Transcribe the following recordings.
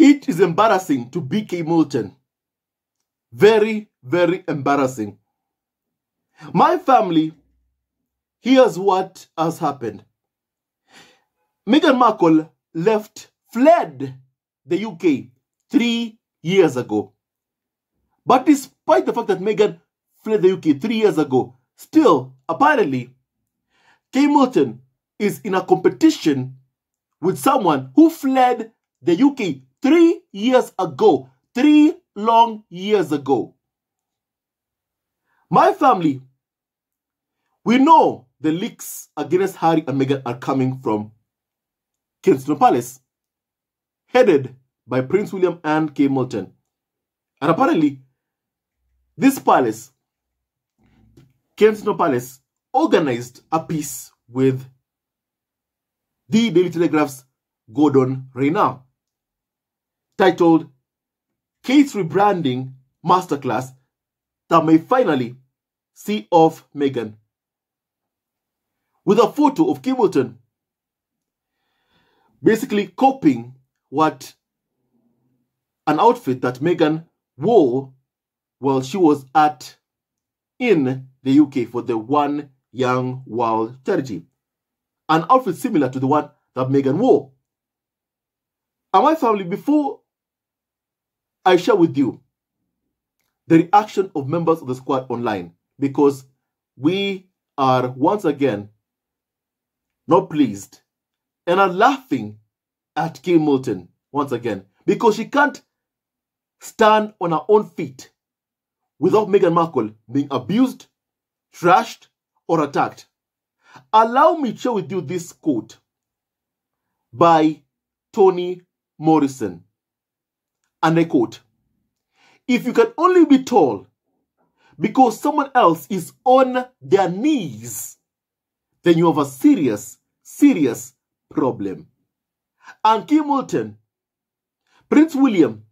It is embarrassing to be Kate Middleton. Very, very embarrassing. My family, here's what has happened. Meghan Markle fled the UK 3 years ago. But despite the fact that Meghan fled the UK 3 years ago, still, apparently, Kate Middleton is in a competition with someone who fled the UK 3 years ago. 3 long years ago. My family, we know the leaks against Harry and Meghan are coming from Kensington Palace, headed by Prince William and Kate Middleton. And apparently, this palace, Kensington Palace, organized a piece with the Daily Telegraph's Gordon Rayner, titled Kate's Rebranding Masterclass that may finally see off Meghan, with a photo of Kate Middleton basically copying what an outfit that Meghan wore while she was in the UK for the One Young World charity. An outfit similar to the one that Meghan wore. And my family, before I share with you the reaction of members of the squad online, because we are once again not pleased and are laughing at Kate Middleton once again, because she can't stand on her own feet without Meghan Markle being abused, trashed, or attacked. Allow me to share with you this quote by Toni Morrison. And I quote, "If you can only be tall because someone else is on their knees, then you have a serious, serious problem." And Kate Middleton, Prince William,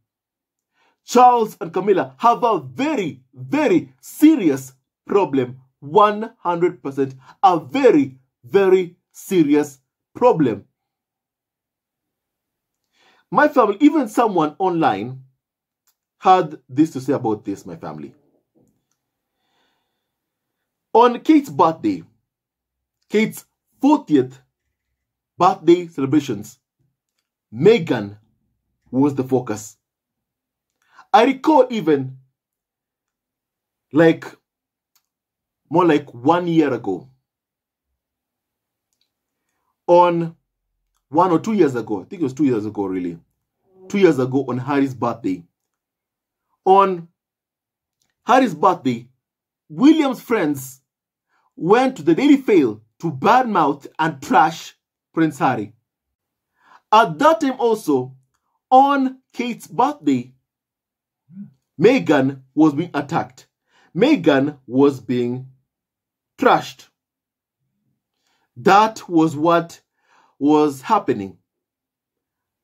Charles and Camilla have a very, very serious problem. 100%. A very, very serious problem. My family, even someone online had this to say about this, my family. On Kate's birthday, Kate's 40th birthday celebrations, Meghan was the focus. I recall even more like 1 year ago, on 1 or 2 years ago, I think it was 2 years ago really, 2 years ago on Harry's birthday. On Harry's birthday, William's friends went to the Daily Fail to badmouth and trash Prince Harry. At that time also, on Kate's birthday, Meghan was being attacked. Meghan was being trashed. That was what was happening.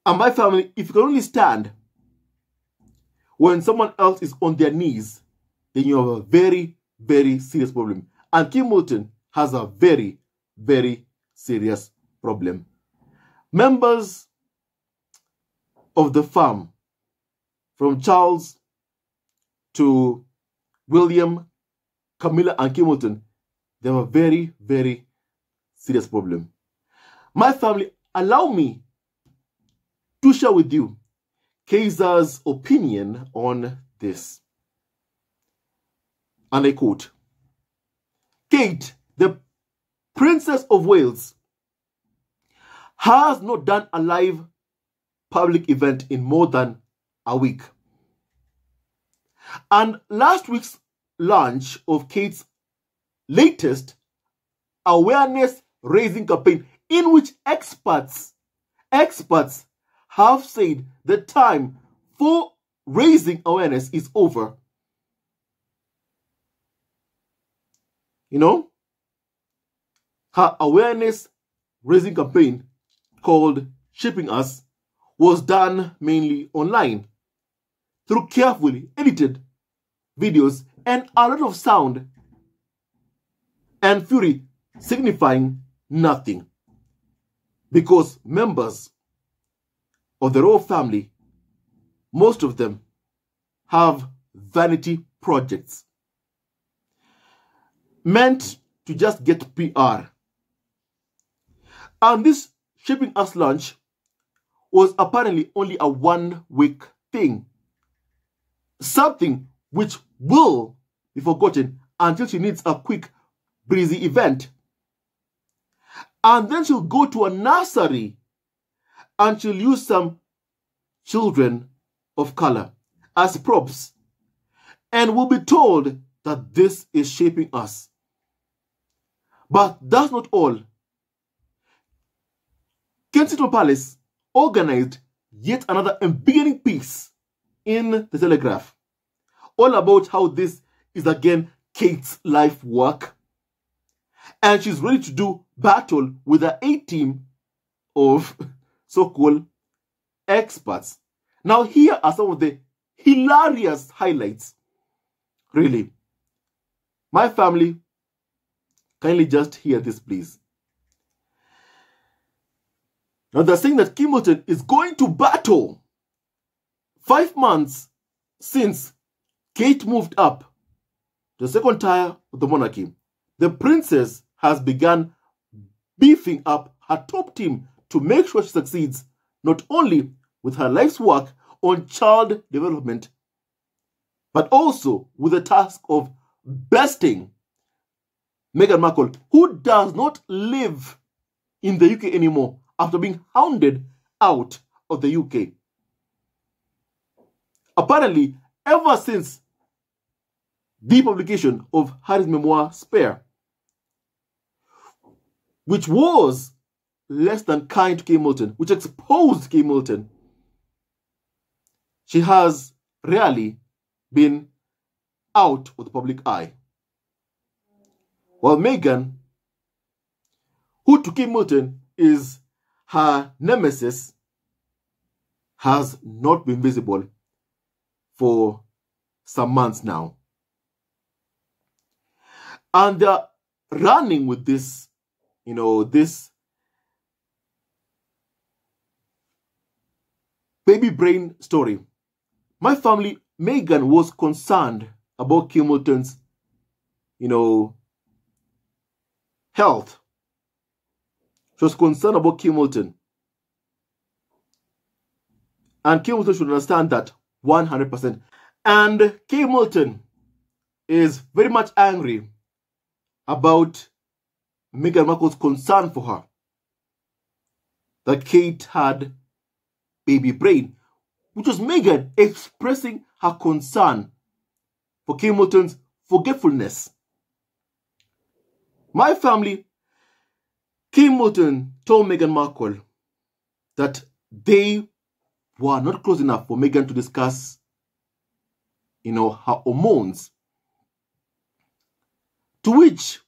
And my family, if you can only stand when someone else is on their knees, then you have a very, very serious problem. And Kate Middleton has a very, very serious problem. Members of the farm, from Charles to William, Camilla, and Kate Middleton, they have a very, very serious problem. My family, allow me to share with you Kaiser's opinion on this. And I quote, "Kate, the Princess of Wales, has not done a live public event in more than a week. And last week's launch of Kate's latest awareness-raising campaign, in which experts have said the time for raising awareness is over. You know, her awareness-raising campaign called Shipping Us was done mainly online through carefully edited videos and a lot of sound and fury signifying nothing, because members of the royal family most of them have vanity projects meant to just get PR. And this Shaping Us launch was apparently only a 1-week thing. Something which will be forgotten until she needs a quick, breezy event. And then she'll go to a nursery and she'll use some children of color as props. And we'll be told that this is shaping us. But that's not all. Kensington Palace organized yet another embiggening piece in the Telegraph, all about how this is again Kate's life work, and she's ready to do battle with her A-team of so-called experts. Now, here are some of the hilarious highlights. Really. My family, kindly just hear this, please. Now, they're saying that Kimilton is going to battle 5 months since Kate moved up to the second tier of the monarchy. The princess has begun beefing up her top team to make sure she succeeds not only with her life's work on child development, but also with the task of besting Meghan Markle, who does not live in the UK anymore after being hounded out of the UK. Apparently, ever since the publication of Harry's memoir, Spare, which was less than kind to Kay Milton, which exposed Kay Milton, she has rarely been out of the public eye. While Meghan, who to Kay Milton is her nemesis, has not been visible for some months now. And they're running with this, this baby brain story. My family, Meghan, was concerned about Kay Milton's, health. She was concerned about Kay Milton. And Kay Milton should understand that 100%. And Kay Milton is very much angry about Meghan Markle's concern for her, that Kate had baby brain, which was Meghan expressing her concern for Kay Milton's forgetfulness. My family, Kay Milton told Meghan Markle that they were not close enough for Meghan to discuss, her hormones. To which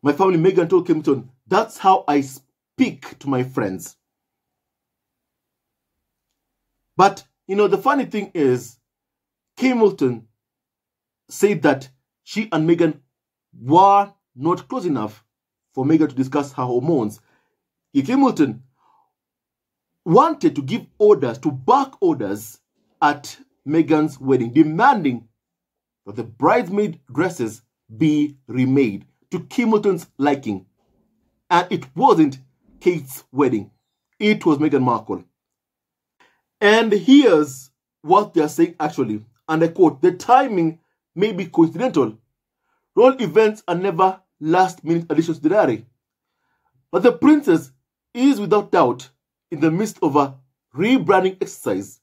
my family, Meghan, told Kay Milton, that's how I speak to my friends. But, the funny thing is, Kay Milton said that she and Meghan were not close enough for Meghan to discuss her hormones. Kay Milton wanted to give orders, to back orders at Meghan's wedding, demanding that the bridesmaid dresses be remade to Kay Milton's liking. And it wasn't Kate's wedding. It was Meghan Markle. And here's what they're saying actually, and I quote, the timing may be coincidental. Royal events are never last-minute additions to the diary. But the princess is without doubt in the midst of a rebranding exercise,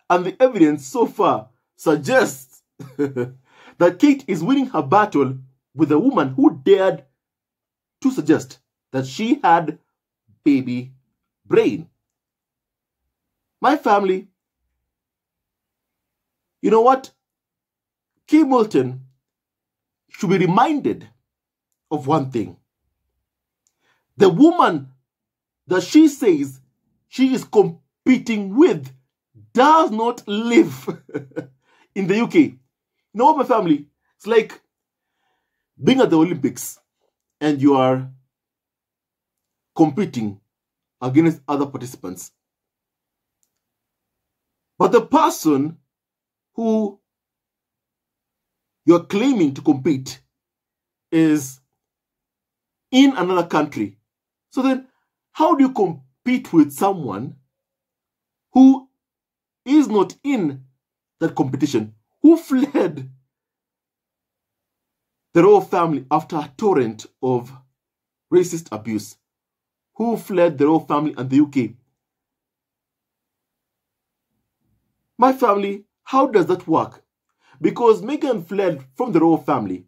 and the evidence so far suggests that Kate is winning her battle with a woman who dared to suggest that she had baby brain. My family, you know what? Kay Milton should be reminded of one thing. The woman that she says she is competing with does not live in the UK. You know what, my family? It's like being at the Olympics and you are competing against other participants. But the person who you're claiming to compete is in another country. So then, how do you compete with someone who is not in that competition, who fled the royal family after a torrent of racist abuse, who fled the royal family and the UK? My family, how does that work? Because Meghan fled from the royal family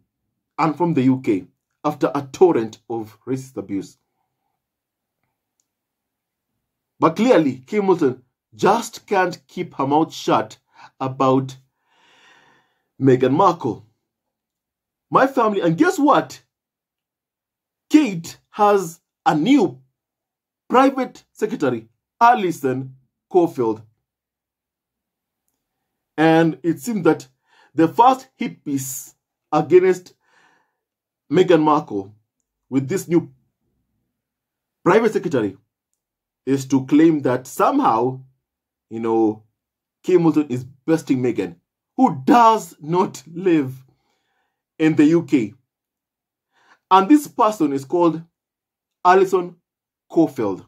and from the UK after a torrent of racist abuse. But clearly, Kate Middleton just can't keep her mouth shut about Meghan Markle. My family, and guess what? Kate has a new private secretary, Alison Caulfield. And it seems that the first hit piece against Meghan Markle with this new private secretary is to claim that somehow, Kate Middleton is besting Meghan, who does not live in the UK. And this person is called Alison Caulfield.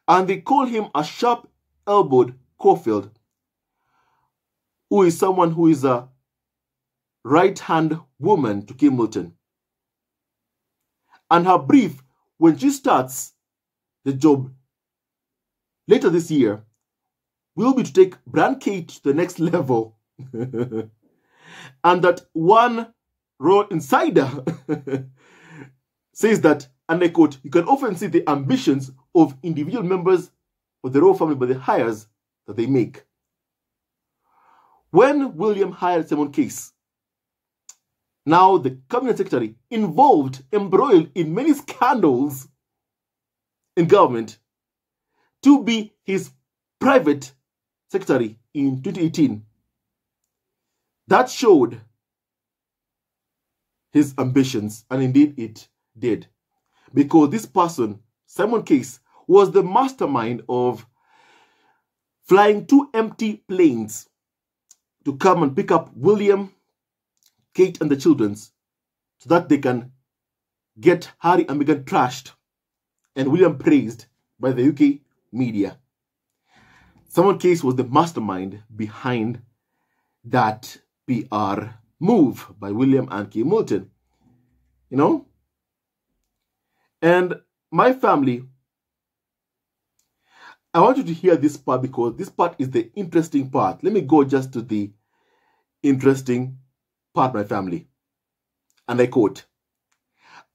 And they call him a sharp-elbowed Caulfield, who is someone who is a right-hand woman to Kate Middleton. And her brief, when she starts the job later this year, will be to take brand Kate to the next level. And that one royal insider says that, and I quote, "You can often see the ambitions of individual members of the royal family by the hires that they make." When William hired Simon Case, now the cabinet secretary involved, embroiled in many scandals in government, to be his private secretary in 2018, that showed his ambitions, and indeed it did. Because this person, Simon Case, was the mastermind of flying 2 empty planes to come and pick up William, Kate, and the children so that they can get Harry and Meghan trashed and William praised by the UK media. Simon Case was the mastermind behind that PR move by William and Kate Middleton. And my family, I want you to hear this part because this part is the interesting part. Let me go just to the interesting part, my family. And I quote,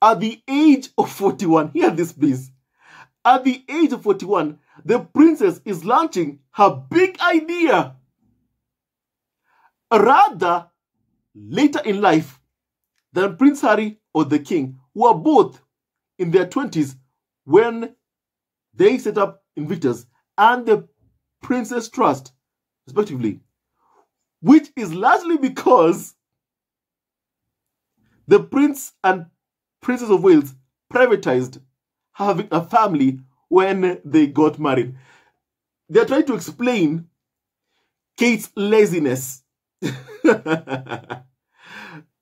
"At the age of 41, hear this please. At the age of 41, the princess is launching her big idea. Rather later in life than Prince Harry or the King, who are both in their 20s when they set up Invictus and the Princess Trust, respectively, which is largely because the Prince and Princess of Wales privatized having a family when they got married." They're trying to explain Kate's laziness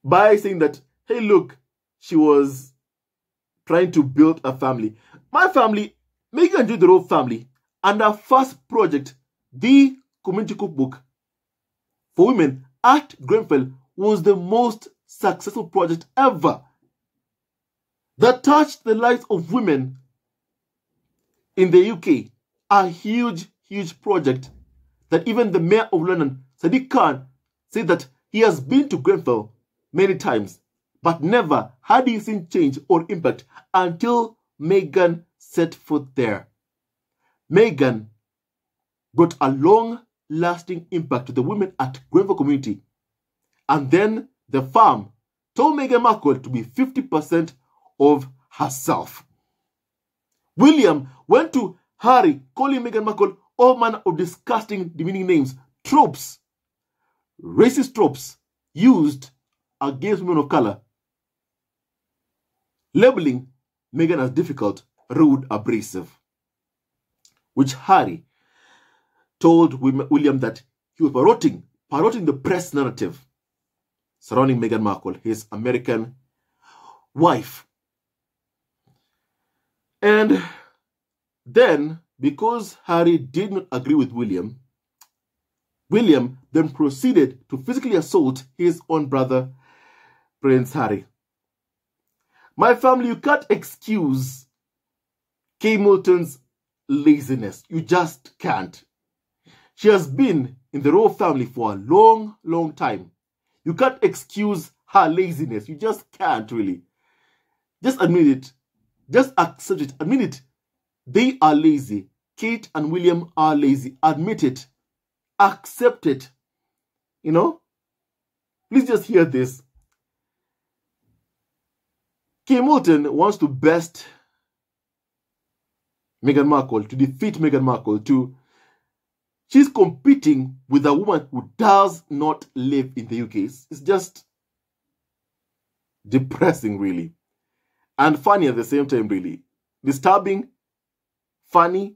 by saying that, hey, look, she was trying to build a family. My family, Meghan joined the royal family, and our first project, the community cookbook for women at Grenfell, was the most successful project ever that touched the lives of women in the UK. A huge, huge project that even the Mayor of London, Sadiq Khan, said that he has been to Grenfell many times, but never had he seen change or impact until Meghan set foot there. Meghan brought a long-lasting impact to the women at Grenfell community. And then the farm told Meghan Markle to be 50% of herself. William went to Harry, calling Meghan Markle all manner of disgusting, demeaning names, tropes, racist tropes used against women of color, labeling Meghan as difficult, rude, abrasive, which Harry told William that he was parroting the press narrative surrounding Meghan Markle, his American wife. And then, because Harry did not agree with William then proceeded to physically assault his own brother, Prince Harry. My family, you can't excuse Kate Middleton's laziness. You just can't. She has been in the royal family for a long, long time. You can't excuse her laziness. You just can't, really. Just admit it. Just accept it. Admit it. They are lazy. Kate and William are lazy. Admit it. Accept it. You know? Please just hear this. Kate Middleton wants to best Meghan Markle, to defeat Meghan Markle, she's competing with a woman who does not live in the UK. It's just depressing, really. And funny at the same time, really. Disturbing, funny,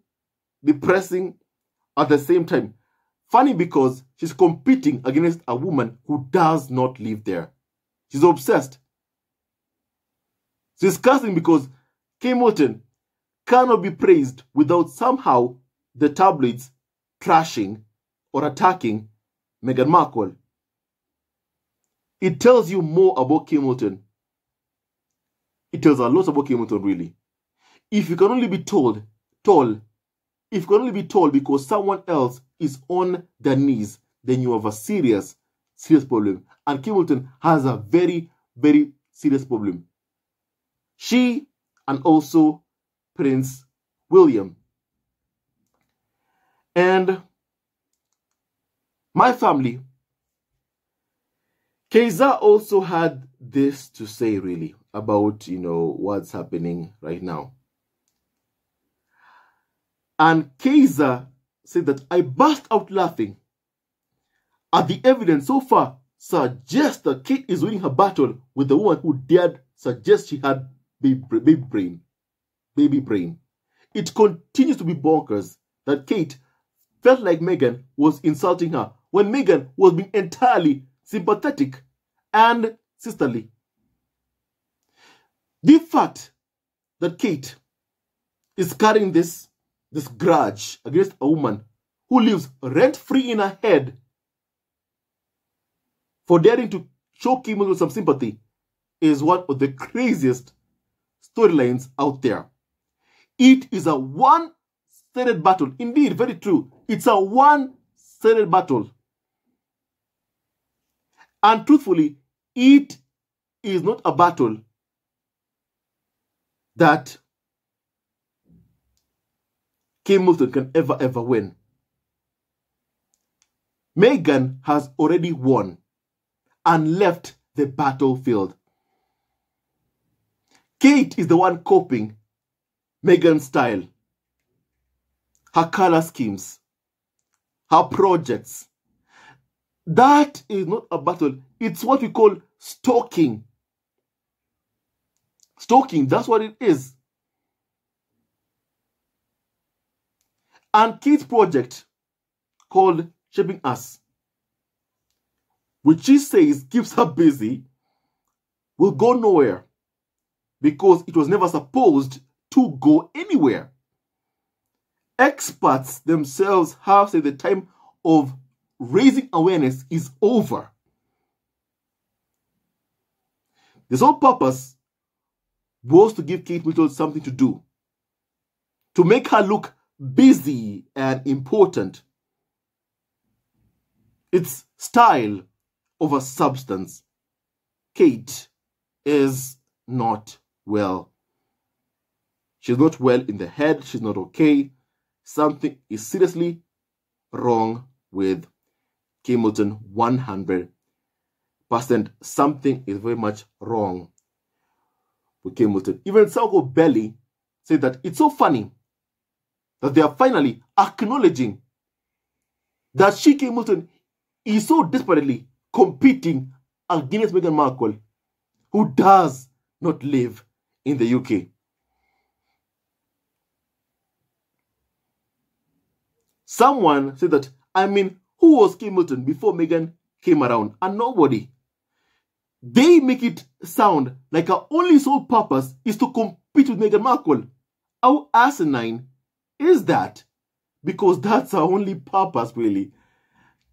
depressing at the same time. Funny because she's competing against a woman who does not live there. She's obsessed. It's disgusting because Kate Middleton cannot be praised without somehow the tabloids trashing or attacking Meghan Markle. It tells you more about Kate Middleton. It tells a lot about Kate Middleton, really. If you can only be told because someone else is on their knees, then you have a serious problem. And Kate Middleton has a very, very serious problem. She and also Prince William. And my family, Kaiser also had this to say, really, about, what's happening right now. And Kaiser said that I burst out laughing at the evidence so far suggests that Kate is winning her battle with the woman who dared suggest she had baby brain. It continues to be bonkers that Kate felt like Meghan was insulting her when Meghan was being entirely sympathetic and sisterly. The fact that Kate is carrying this grudge against a woman who lives rent-free in her head for daring to show Kate Middleton some sympathy is one of the craziest storylines out there. It is a one-sided battle. Indeed, very true. It's a one-sided battle. And truthfully, it is not a battle that Kate Middleton can ever win. Meghan has already won and left the battlefield. Kate is the one copying Meghan's style, her color schemes, her projects. That is not a battle. It's what we call stalking. Stalking, that's what it is. And Kate's project, called Shaping Us, which she says keeps her busy, will go nowhere because it was never supposed to go anywhere. Experts themselves have said the time of raising awareness is over. The sole purpose was to give Kate Middleton something to do, to make her look busy and important. It's style over substance. Kate is not well. She's not well in the head. She's not okay. Something is seriously wrong with Kate Middleton. 100%. Something is very much wrong with Kate Middleton. Even Sako Belly said that it's so funny that they are finally acknowledging that Kate Middleton is so desperately competing against Meghan Markle, who does not live in the UK. Someone said that, I mean, who was Kate Middleton before Meghan came around? And nobody. They make it sound like her only sole purpose is to compete with Meghan Markle. How asinine is that? Because that's her only purpose, really.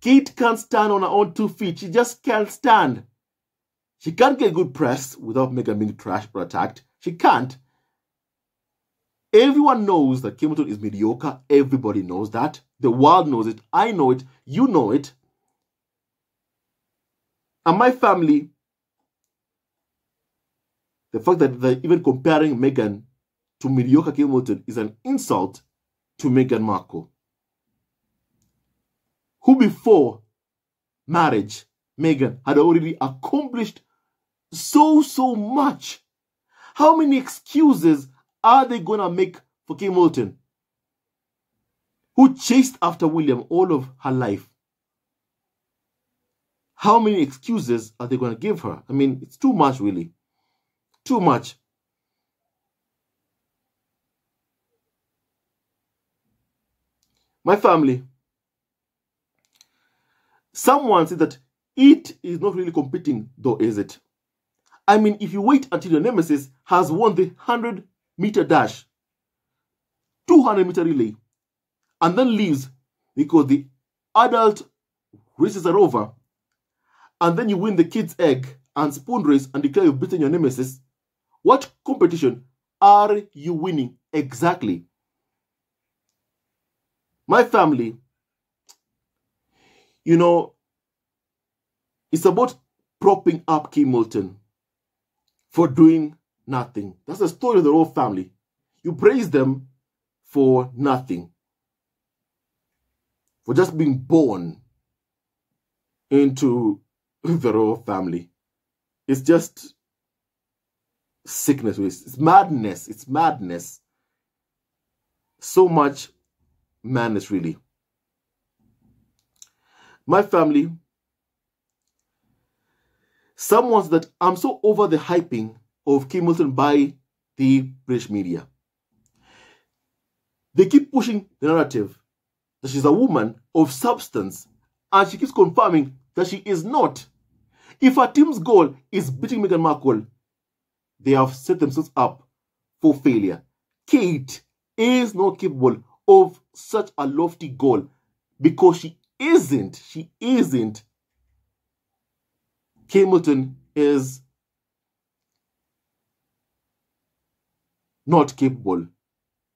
Kate can't stand on her own 2 feet. She just can't stand. She can't get good press without Meghan being trashed or attacked. She can't. Everyone knows that Kate Middleton is mediocre. Everybody knows that. The world knows it. I know it. You know it. And my family, the fact that they're even comparing Meghan to mediocre Kate Middleton is an insult to Meghan Markle, who before marriage, Meghan had already accomplished so much. How many excuses are they going to make for Kate Middleton, who chased after William all of her life? How many excuses are they going to give her? I mean, it's too much, really. Too much. My family, someone said that it is not really competing, though, is it? I mean, if you wait until your nemesis has won the 100-meter dash, 200-meter relay, and then leaves because the adult races are over, and then you win the kid's egg and spoon race and declare you've beaten your nemesis, what competition are you winning exactly? My family, you know, it's about propping up Kate Middleton for doing nothing. That's the story of the royal family. You praise them for nothing, for just being born into the royal family. It's just sickness. It's madness. It's madness. So much madness, really. My family, someone said that I'm so over the hyping of Kate Middleton by the British media. They keep pushing the narrative that she's a woman of substance, and she keeps confirming that she is not. If her team's goal is beating Meghan Markle, they have set themselves up for failure. Kate is not capable of such a lofty goal because she isn't. She isn't. Kate Middleton is not capable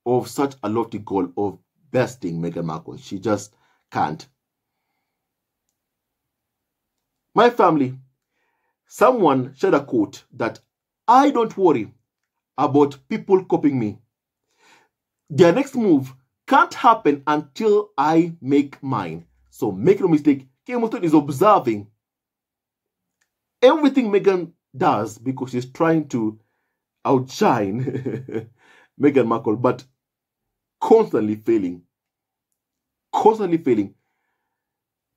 of such a lofty goal of besting Meghan Markle. She just can't. My family, someone shared a quote that I don't worry about people copying me. Their next move can't happen until I make mine. So make no mistake, Kate Middleton is observing everything Meghan does because she's trying to outshine Meghan Markle, but constantly failing. Constantly failing.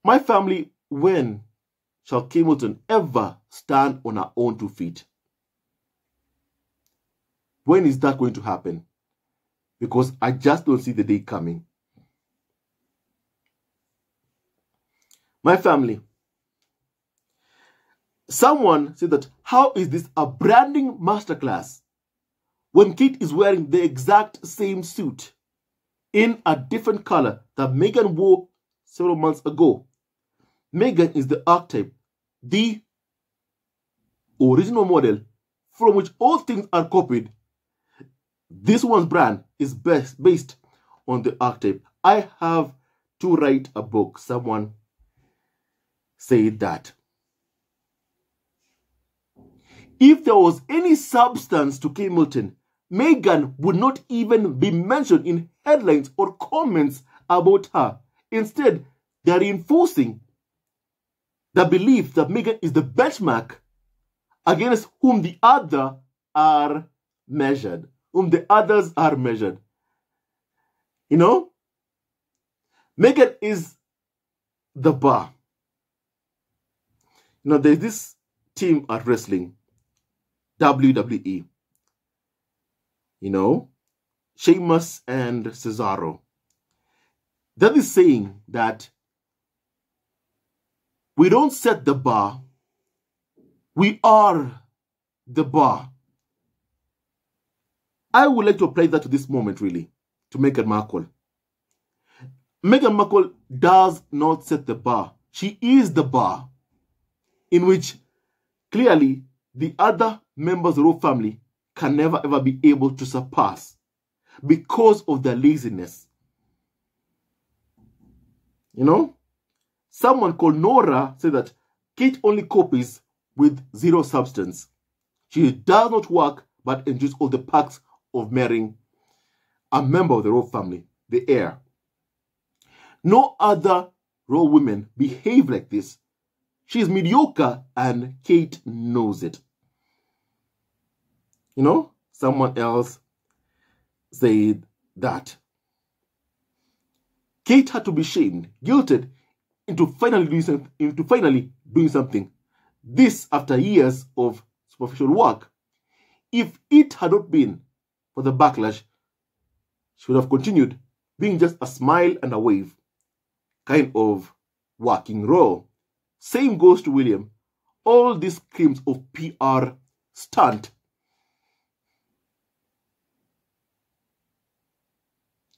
My family, when shall Kate Middleton ever stand on her own 2 feet? When is that going to happen? Because I just don't see the day coming. My family, someone said that, how is this a branding masterclass when Kate is wearing the exact same suit in a different color that Meghan wore several months ago? Meghan is the archetype, the original model from which all things are copied. This one's brand is based on the archetype. I have to write a book. Someone said that. If there was any substance to Kate Middleton, Meghan would not even be mentioned in headlines or comments about her. Instead, they are reinforcing the belief that Meghan is the benchmark against whom the other are measured. Whom the others are measured. You know? Meghan is the bar. You know, there's this team at wrestling, WWE. You know, Sheamus and Cesaro. That is saying that we don't set the bar, we are the bar. I would like to apply that to this moment, really, to Meghan Markle. Meghan Markle does not set the bar. She is the bar, in which clearly the other members of the royal family can never ever be able to surpass because of their laziness. You know, someone called Nora said that Kate only copies with zero substance. She does not work but enjoys all the perks of marrying a member of the royal family, the heir. No other royal women behave like this. She is mediocre and Kate knows it. You know, someone else said that Kate had to be shamed, guilted into finally doing something. This after years of superficial work. If it had not been for the backlash, she would have continued being just a smile and a wave kind of working role. Same goes to William. All these screams of PR stunt.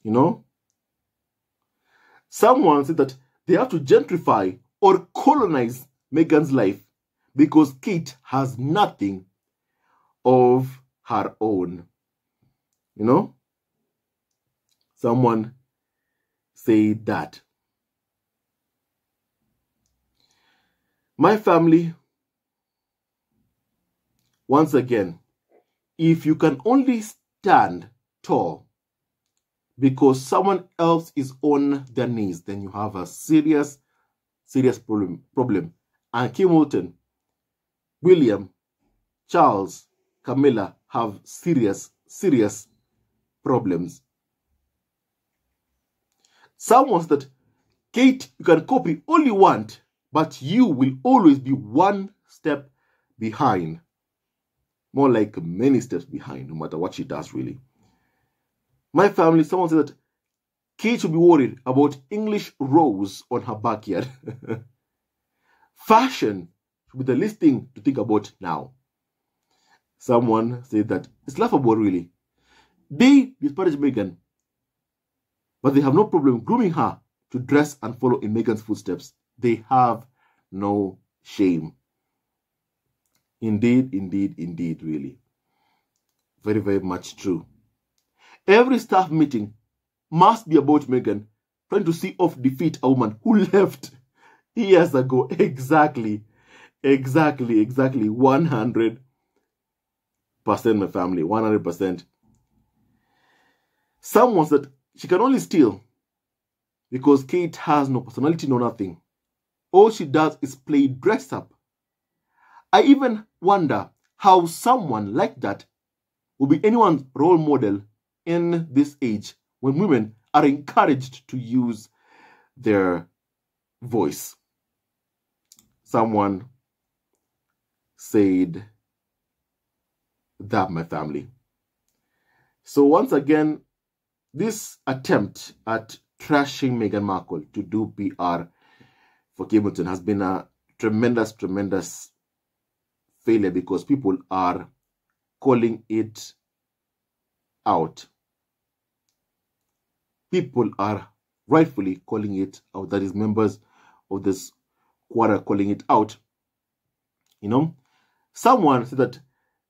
You know? Someone said that they have to gentrify or colonize Meghan's life because Kate has nothing of her own. You know? Someone said that. My family, once again, if you can only stand tall because someone else is on their knees, then you have a serious problem. And Kim Moulton, William, Charles, Camilla have serious problems. Someone said that, Kate, you can copy all you want, but you will always be one step behind. More like many steps behind, no matter what she does, really. My family, someone said that Kate should be worried about English rose on her backyard. Fashion should be the least thing to think about now. Someone said that it's laughable, really. They disparage Meghan, but they have no problem grooming her to dress and follow in Meghan's footsteps. They have no shame. Indeed, really. Very much true. Every staff meeting must be about Meghan trying to see off defeat a woman who left years ago. Exactly. 100%, my family. 100%. Someone said she can only steal because Kate has no personality, no nothing. All she does is play dress up. I even wonder how someone like that will be anyone's role model in this age when women are encouraged to use their voice. Someone said that, my family. So once again, this attempt at trashing Meghan Markle to do PR for Kate Middleton has been a tremendous failure because people are calling it out. People are rightfully calling it out. That is, members of this quarter calling it out. You know, someone said that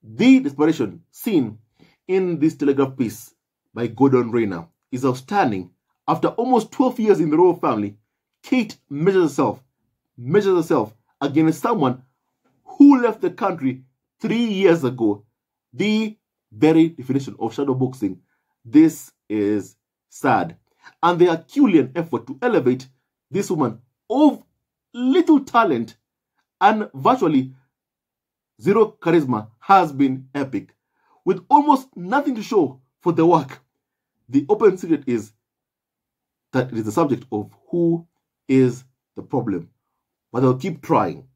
the desperation seen in this Telegraph piece by Gordon Rayner is outstanding. After almost 12 years in the royal family, Kate measures herself against someone who left the country 3 years ago. The very definition of shadow boxing. This is sad. And the Herculean effort to elevate this woman of little talent and virtually zero charisma has been epic. With almost nothing to show for the work, the open secret is that it is the subject of who is the problem. But they'll keep trying.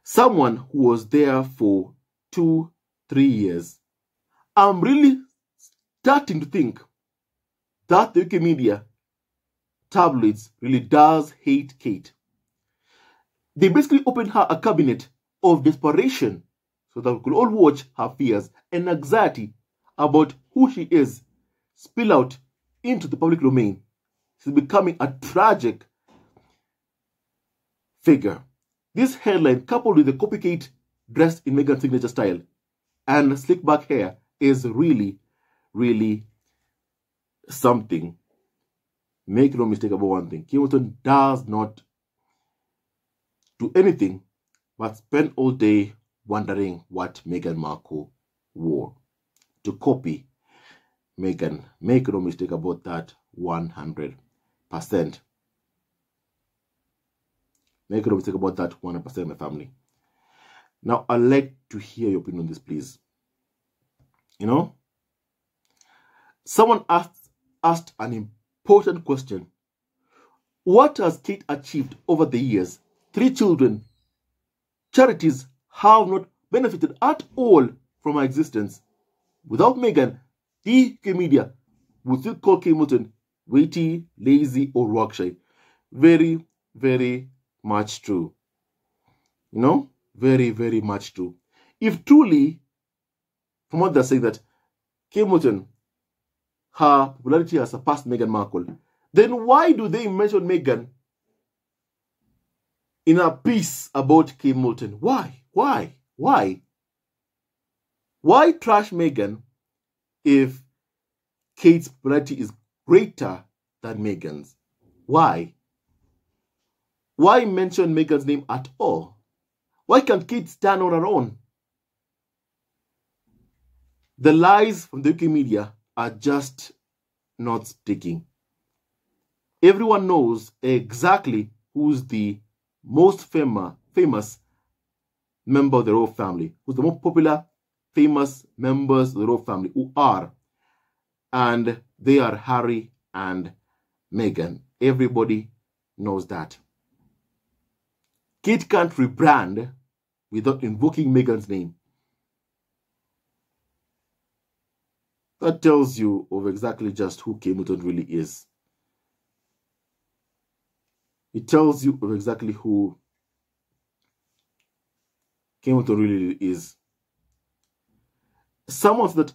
Someone who was there for 2-3 years. I'm really starting to think that the UK media tabloids really does hate Kate. They basically opened her a cabinet of desperation so that we could all watch her fears and anxiety about who she is spill out into the public domain. She's becoming a tragic figure. This headline, coupled with the copy Kate dressed in Meghan's signature style and slick back hair, is really, really something. Make no mistake about one thing. Kate Middleton does not do anything but spend all day wondering what Meghan Markle wore to copy Meghan. Make no mistake about that 100%. Make no mistake about that 100%, my family. Now, I'd like to hear your opinion on this, please. You know, someone asked an important question. What has Kate achieved over the years? 3 children. Charities have not benefited at all from her existence. Without Meghan, the UK media would still call Kate Middleton weighty, lazy, or work-shy. Very, very much true. You know, very, very much true. If truly, from what they're saying, that Kate Middleton, her popularity has surpassed Meghan Markle, then why do they mention Meghan in a piece about Kate Middleton? Why? Why trash Meghan if Kate's popularity is greater than Meghan's? Why? Why mention Meghan's name at all? Why can't Kate stand on her own? The lies from the UK media are just not sticking. Everyone knows exactly who's the most famous member of the royal family, who's the most popular, famous members of the royal family, who are. And they are Harry and Meghan. Everybody knows that. Kate can't rebrand without invoking Meghan's name. That tells you of exactly just who Kate Middleton really is. It tells you of exactly who Kate Middleton really is. Someone said that,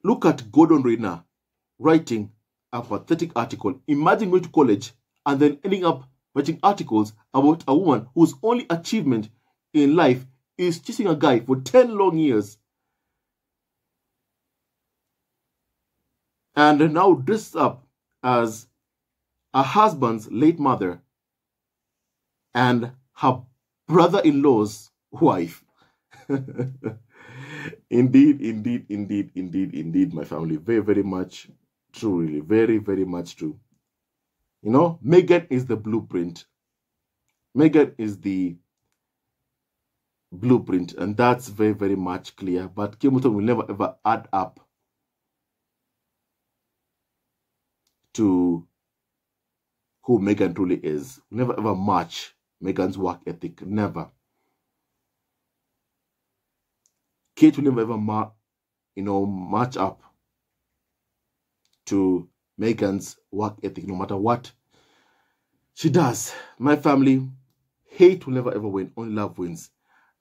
look at Gordon Rayner writing a pathetic article. Imagine going to college and then ending up writing articles about a woman whose only achievement in life is chasing a guy for 10 long years. And now dressed up as her husband's late mother and her brother-in-law's wife. Indeed, my family. Very, very much true, really. Very, very much true. You know, Meghan is the blueprint. Meghan is the blueprint, and that's very, very much clear. But Kate Middleton will never ever add up to who Meghan truly is. Will never ever match Meghan's work ethic. Never. Kate will never ever match up to Meghan's work ethic, no matter what she does. My family, hate will never ever win, only love wins.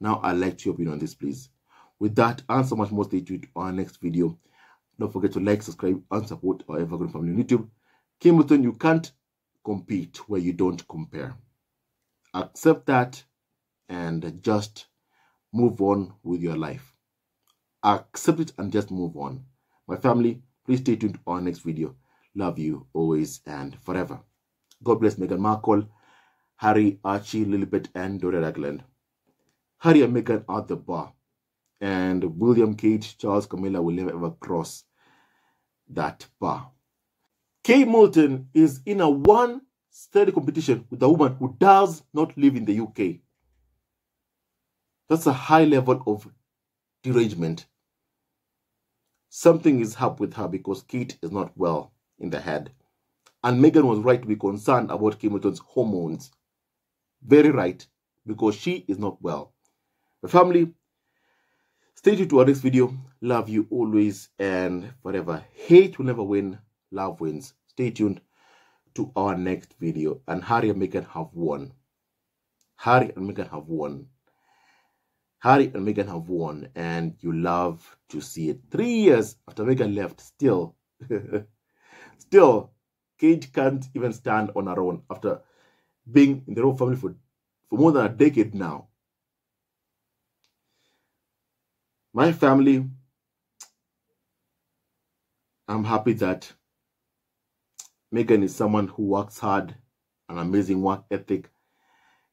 Now, I'd like your opinion on this, please. With that and so much more, stay tuned to our next video. Don't forget to like, subscribe, and support our Evergreen family on YouTube. Kate Middleton, you can't compete where you don't compare. Accept that and just move on with your life. Accept it and just move on. My family, please stay tuned to our next video. Love you always and forever. God bless Meghan Markle, Harry, Archie, Lilibet, and Doria Ragland. Harry and Meghan are the bar, and William, Kate, Charles, Camilla will never ever cross that bar. Kate Middleton is in a one-steady competition with a woman who does not live in the UK. That's a high level of derangement. Something is up with her because Kate is not well in the head. And Meghan was right to be concerned about Kate Middleton's hormones. Very right, because she is not well. My family, stay tuned to our next video. Love you always and forever. Hate will never win. Love wins. Stay tuned to our next video. And Harry and Meghan have won. Harry and Meghan have won. Harry and Meghan have won, and you love to see it. 3 years after Meghan left, still, Kate can't even stand on her own after being in the royal family for more than a decade now. My family, I'm happy that Meghan is someone who works hard, an amazing work ethic,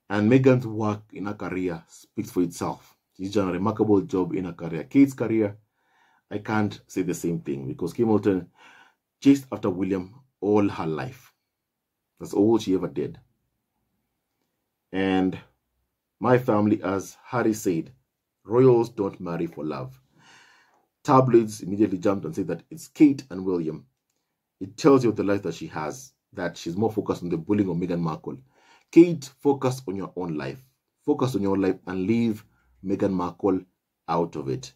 and Meghan's work in her career speaks for itself. She's done a remarkable job in her career. Kate's career, I can't say the same thing, because Kate Middleton chased after William all her life. That's all she ever did. And my family, as Harry said, royals don't marry for love. Tabloids immediately jumped and said that it's Kate and William. It tells you the life that she has, that she's more focused on the bullying of Meghan Markle. Kate, focus on your own life. Focus on your own life and leave Meghan Markle out of it.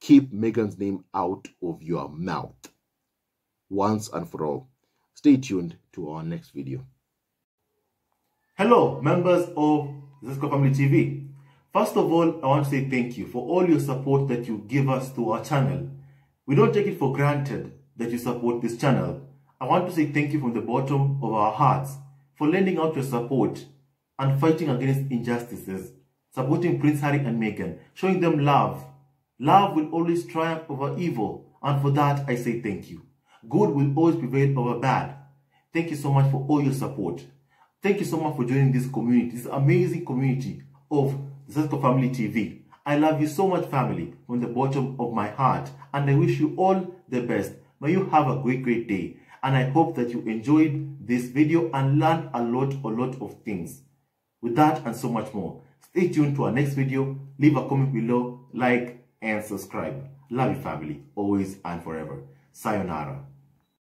Keep Meghan's name out of your mouth once and for all. Stay tuned to our next video. Hello, members of Sussex Family TV. First of all, I want to say thank you for all your support that you give us to our channel. We don't take it for granted that you support this channel. I want to say thank you from the bottom of our hearts for lending out your support and fighting against injustices, supporting Prince Harry and Meghan, showing them love. Love will always triumph over evil, and for that I say thank you. Good will always prevail over bad. Thank you so much for all your support. Thank you so much for joining this community, this amazing community of Sussex Family TV. I love you so much, family, from the bottom of my heart, and I wish you all the best. May you have a great day, and I hope that you enjoyed this video and learned a lot of things. With that and so much more, stay tuned to our next video. Leave a comment below, like and subscribe. Love you, family, always and forever. Sayonara.